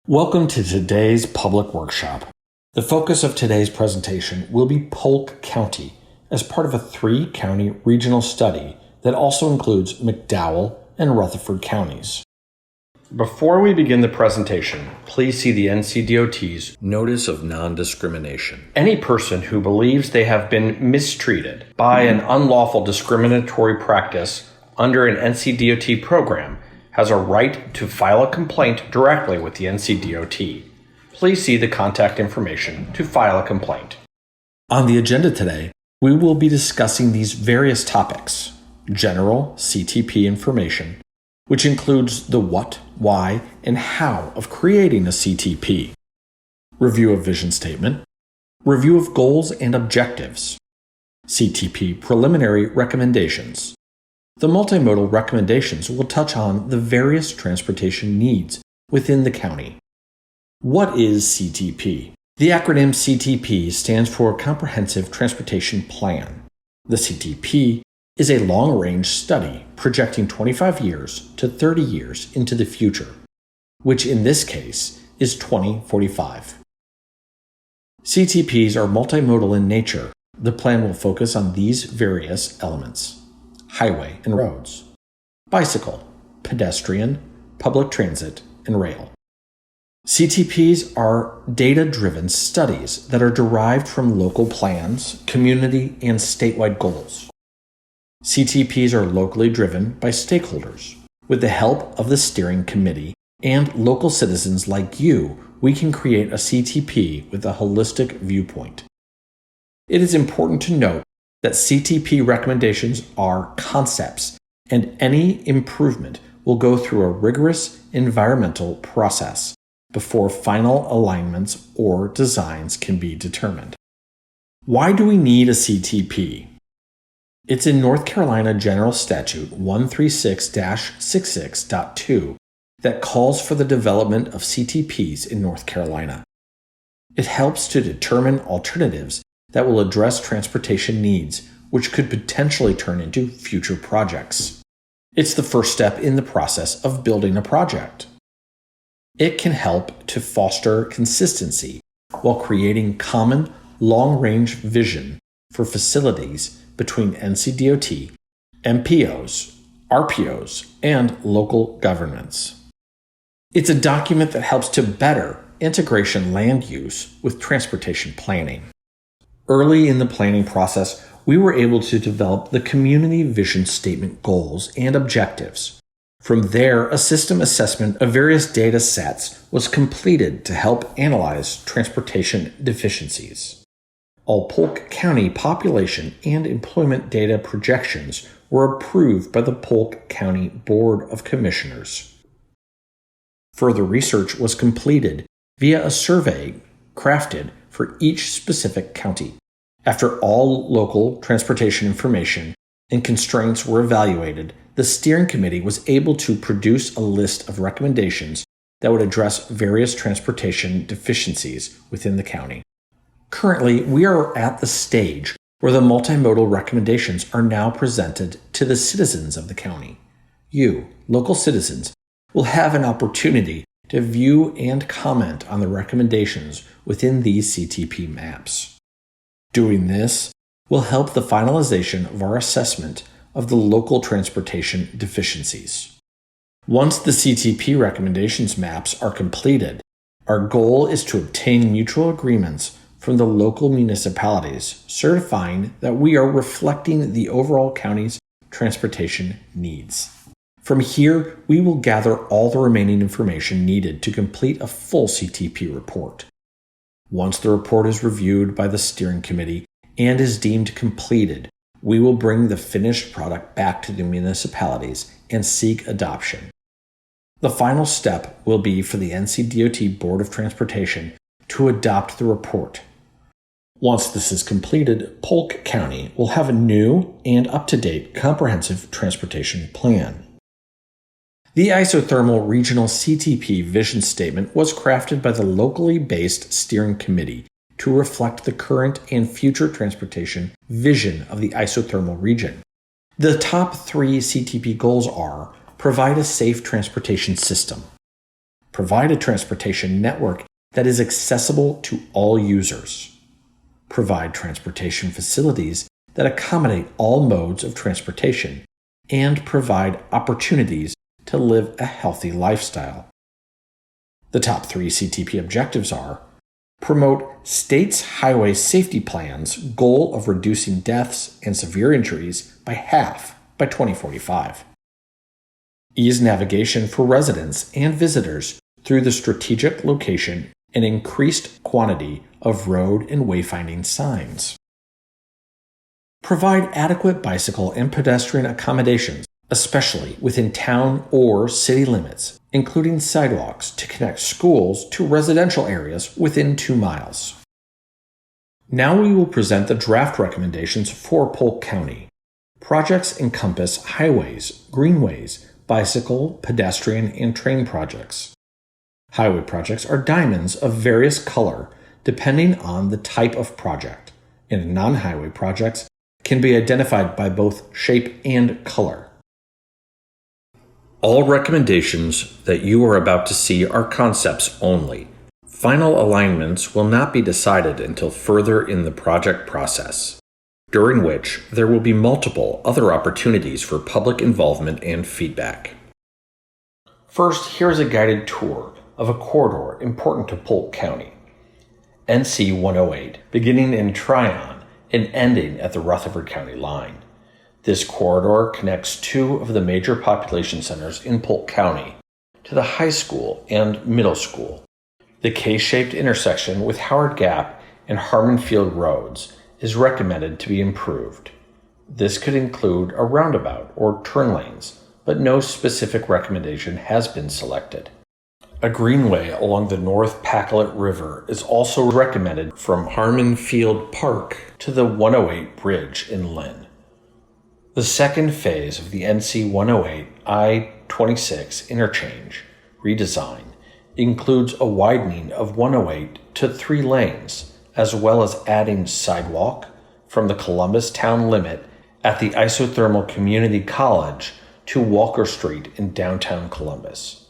Welcome to today's public workshop. The focus of today's presentation will be Polk County as part of a 3-county regional study that also includes McDowell and Rutherford counties. Before we begin the presentation, please see the NCDOT's Notice of Non-Discrimination. Any person who believes they have been mistreated by an unlawful discriminatory practice under an NCDOT program has a right to file a complaint directly with the NCDOT. Please see the contact information to file a complaint. On the agenda today, we will be discussing these various topics: general CTP information, which includes the what, why, and how of creating a CTP, review of vision statement, review of goals and objectives, CTP preliminary recommendations. The multimodal recommendations will touch on the various transportation needs within the county. What is CTP? The acronym CTP stands for Comprehensive Transportation Plan. The CTP is a long-range study projecting 25 years to 30 years into the future, which in this case is 2045. CTPs are multimodal in nature. The plan will focus on these various elements: highway and roads, bicycle, pedestrian, public transit, and rail. CTPs are data-driven studies that are derived from local plans, community, and statewide goals. CTPs are locally driven by stakeholders. With the help of the steering committee and local citizens like you, we can create a CTP with a holistic viewpoint. It is important to note that CTP recommendations are concepts, and any improvement will go through a rigorous environmental process before final alignments or designs can be determined. Why do we need a CTP? It's in North Carolina General Statute 136-66.2 that calls for the development of CTPs in North Carolina. It helps to determine alternatives that will address transportation needs, which could potentially turn into future projects. It's the first step in the process of building a project. It can help to foster consistency while creating common, long-range vision for facilities between NCDOT, MPOs, RPOs, and local governments. It's a document that helps to better integration land use with transportation planning. Early in the planning process, we were able to develop the community vision statement goals and objectives. From there, a system assessment of various data sets was completed to help analyze transportation deficiencies. All Polk County population and employment data projections were approved by the Polk County Board of Commissioners. Further research was completed via a survey crafted for each specific county. After all local transportation information and constraints were evaluated, the steering committee was able to produce a list of recommendations that would address various transportation deficiencies within the county. Currently, we are at the stage where the multimodal recommendations are now presented to the citizens of the county. You, local citizens, will have an opportunity to view and comment on the recommendations within these CTP maps. Doing this will help the finalization of our assessment of the local transportation deficiencies. Once the CTP recommendations maps are completed, our goal is to obtain mutual agreements from the local municipalities, certifying that we are reflecting the overall county's transportation needs. From here, we will gather all the remaining information needed to complete a full CTP report. Once the report is reviewed by the steering committee and is deemed completed, we will bring the finished product back to the municipalities and seek adoption. The final step will be for the NCDOT Board of Transportation to adopt the report. Once this is completed, Polk County will have a new and up-to-date comprehensive transportation plan. The isothermal regional CTP vision statement was crafted by the locally based steering committee to reflect the current and future transportation vision of the isothermal region. The top 3 CTP goals are: provide a safe transportation system, Provide a transportation network that is accessible to all users. Provide transportation facilities that accommodate all modes of transportation and provide opportunities to live a healthy lifestyle. The top 3 CTP objectives are: promote states' highway safety plans' goal of reducing deaths and severe injuries by half by 2045. Ease navigation for residents and visitors through the strategic location and increased quantity of road and wayfinding signs. Provide adequate bicycle and pedestrian accommodations, especially within town or city limits, including sidewalks to connect schools to residential areas within 2 miles. Now we will present the draft recommendations for Polk County. Projects encompass highways, greenways, bicycle, pedestrian, and train projects. Highway projects are diamonds of various color depending on the type of project, and non-highway projects can be identified by both shape and color. All recommendations that you are about to see are concepts only. Final alignments will not be decided until further in the project process, during which there will be multiple other opportunities for public involvement and feedback. First, here is a guided tour of a corridor important to Polk County. NC 108, beginning in Tryon and ending at the Rutherford County line. This corridor connects 2 of the major population centers in Polk County to the high school and middle school. The K-shaped intersection with Howard Gap and Harmon Field roads is recommended to be improved. This could include a roundabout or turn lanes, but no specific recommendation has been selected. A greenway along the North Pacolet River is also recommended from Harmon Field Park to the 108 Bridge in Lynn. The second phase of the NC 108 I-26 interchange redesign includes a widening of 108 to 3 lanes, as well as adding sidewalk from the Columbus town limit at the Isothermal Community College to Walker Street in downtown Columbus.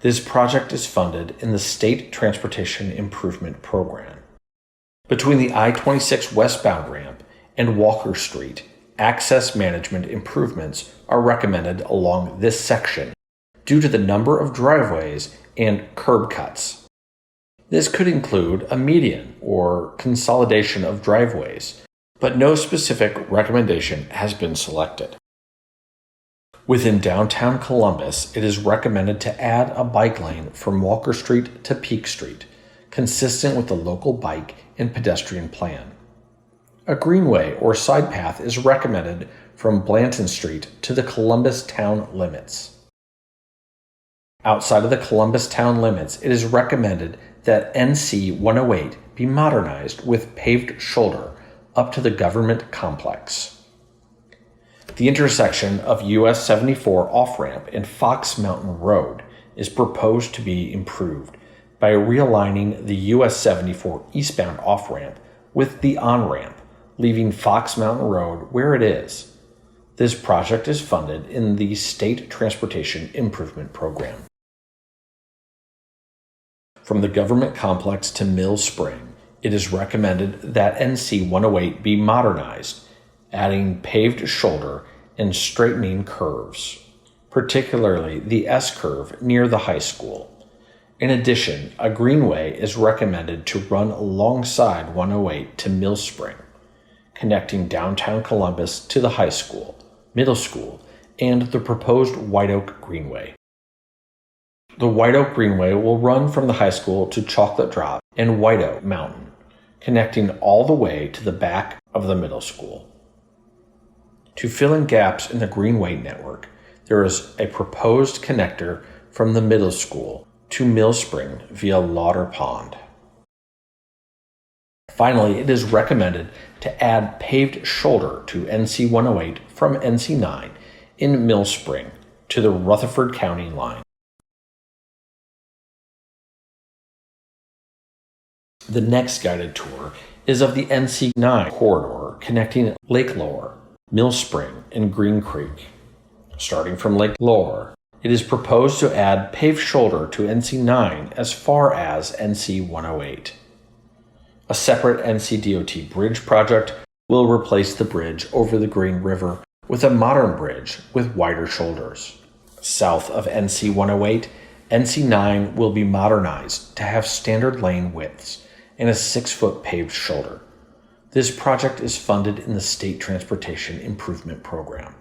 This project is funded in the State Transportation Improvement Program. Between the I-26 westbound ramp and Walker Street, access management improvements are recommended along this section due to the number of driveways and curb cuts. This could include a median or consolidation of driveways, but no specific recommendation has been selected. Within downtown Columbus, it is recommended to add a bike lane from Walker Street to Peak Street, consistent with the local bike and pedestrian plan. A greenway or side path is recommended from Blanton Street to the Columbus town limits. Outside of the Columbus town limits, it is recommended that NC 108 be modernized with paved shoulder up to the government complex. The intersection of US 74 off-ramp and Fox Mountain Road is proposed to be improved by realigning the US 74 eastbound off-ramp with the on-ramp, leaving Fox Mountain Road where it is. This project is funded in the State Transportation Improvement Program. From the government complex to Mill Spring, it is recommended that NC 108 be modernized, adding paved shoulder and straightening curves, particularly the S-curve near the high school. In addition, a greenway is recommended to run alongside 108 to Mill Spring, connecting downtown Columbus to the high school, middle school, and the proposed White Oak Greenway. The White Oak Greenway will run from the high school to Chocolate Drop and White Oak Mountain, connecting all the way to the back of the middle school. To fill in gaps in the Greenway network, there is a proposed connector from the middle school to Mill Spring via Lauder Pond. Finally, it is recommended to add paved shoulder to NC 108 from NC 9 in Mill Spring to the Rutherford County line. The next guided tour is of the NC 9 corridor connecting Lake Lower, Mill Spring, and Green Creek. Starting from Lake Lower, It is proposed to add paved shoulder to NC9 as far as NC 108. A separate NCDOT bridge project will replace the bridge over the Green River with a modern bridge with wider shoulders. South of NC 108, NC 9 will be modernized to have standard lane widths and a 6-foot paved shoulder. This project is funded in the State Transportation Improvement Program.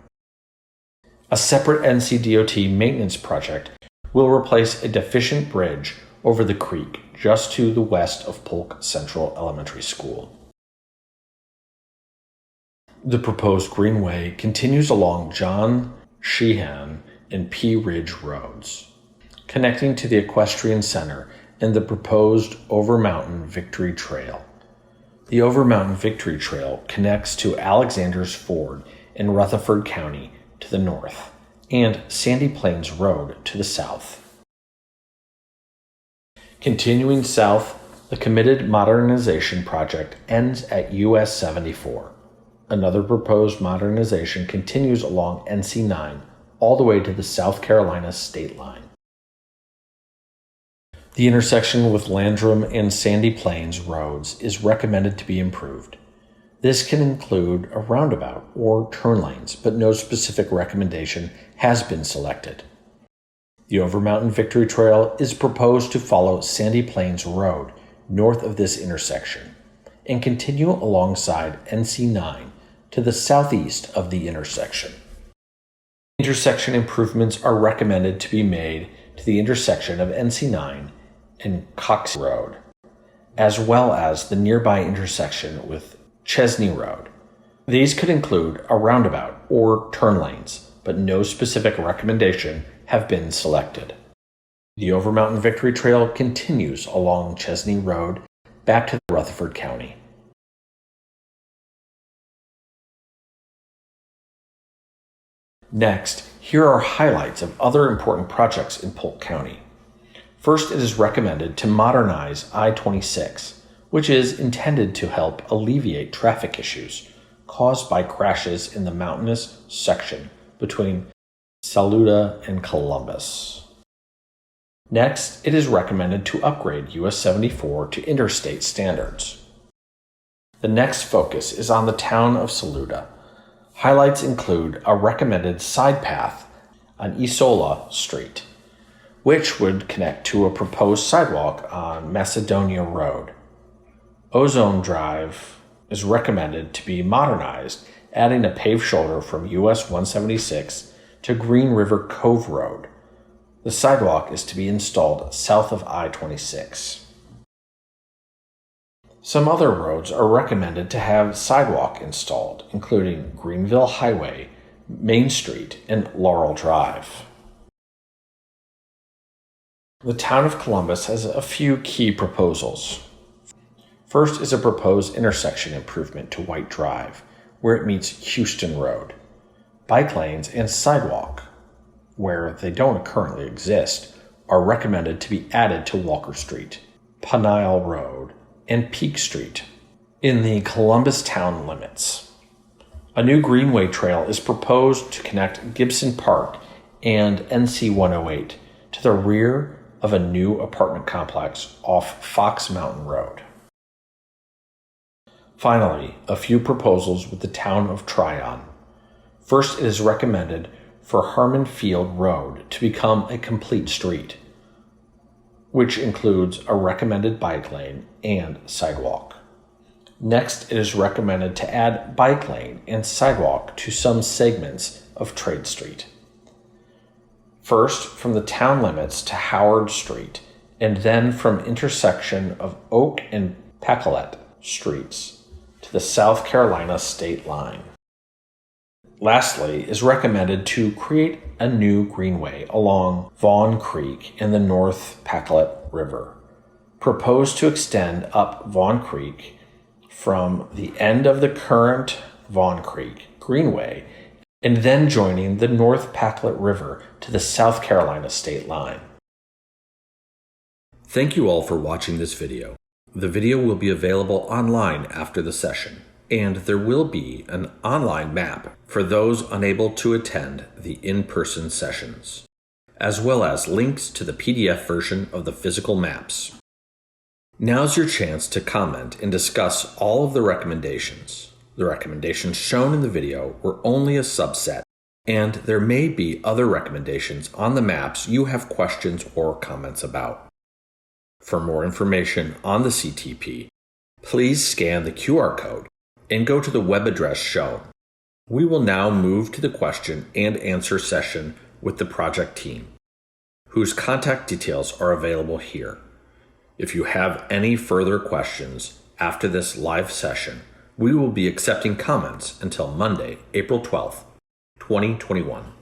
A separate NCDOT maintenance project will replace a deficient bridge over the creek just to the west of Polk Central Elementary School. The proposed greenway continues along John Sheehan and P. Ridge roads, connecting to the Equestrian Center and the proposed Over-Mountain Victory Trail. The Over-Mountain Victory Trail connects to Alexander's Ford in Rutherford County to the north and Sandy Plains Road to the south. Continuing south, the committed modernization project ends at US 74. Another proposed modernization continues along NC 9 all the way to the South Carolina state line. The intersection with Landrum and Sandy Plains roads is recommended to be improved. This can include a roundabout or turn lanes, but no specific recommendation has been selected. The Over-Mountain Victory Trail is proposed to follow Sandy Plains Road north of this intersection and continue alongside NC 9 to the southeast of the intersection. Intersection improvements are recommended to be made to the intersection of NC 9 and Cox Road, as well as the nearby intersection with Chesney Road. These could include a roundabout or turn lanes, but no specific recommendation have been selected. The Over-Mountain Victory Trail continues along Chesney Road back to Rutherford County. Next, here are highlights of other important projects in Polk County. First, it is recommended to modernize I-26, which is intended to help alleviate traffic issues caused by crashes in the mountainous section between Saluda and Columbus. Next, it is recommended to upgrade US 74 to interstate standards. The next focus is on the town of Saluda. Highlights include a recommended side path on Isola Street, which would connect to a proposed sidewalk on Macedonia Road. Ozone Drive is recommended to be modernized, adding a paved shoulder from US 176 to Green River Cove Road. The sidewalk is to be installed south of I-26. Some other roads are recommended to have sidewalk installed, including Greenville Highway, Main Street, and Laurel Drive. The town of Columbus has a few key proposals. First is a proposed intersection improvement to White Drive, where it meets Houston Road. Bike lanes and sidewalk, where they don't currently exist, are recommended to be added to Walker Street, Peniel Road, and Peak Street in the Columbus town limits. A new greenway trail is proposed to connect Gibson Park and NC 108 to the rear of a new apartment complex off Fox Mountain Road. Finally, a few proposals with the town of Tryon. First, it is recommended for Harmon Field Road to become a complete street, which includes a recommended bike lane and sidewalk. Next, it is recommended to add bike lane and sidewalk to some segments of Trade Street. First, from the town limits to Howard Street, and then from intersection of Oak and Pacolet Streets to the South Carolina state line. Lastly, is recommended to create a new greenway along Vaughn Creek in the North Pacolet River, proposed to extend up Vaughn Creek from the end of the current Vaughn Creek Greenway and then joining the North Pacolet River to the South Carolina state line. Thank you all for watching this video. The video will be available online after the session, and there will be an online map for those unable to attend the in-person sessions. as well as links to the PDF version of the physical maps. Now's your chance to comment and discuss all of the recommendations. The recommendations shown in the video were only a subset, and there may be other recommendations on the maps you have questions or comments about. For more information on the CTP, please scan the QR code and go to the web address shown. We will now move to the question and answer session with the project team, whose contact details are available here. If you have any further questions after this live session, we will be accepting comments until Monday, April 12th, 2021.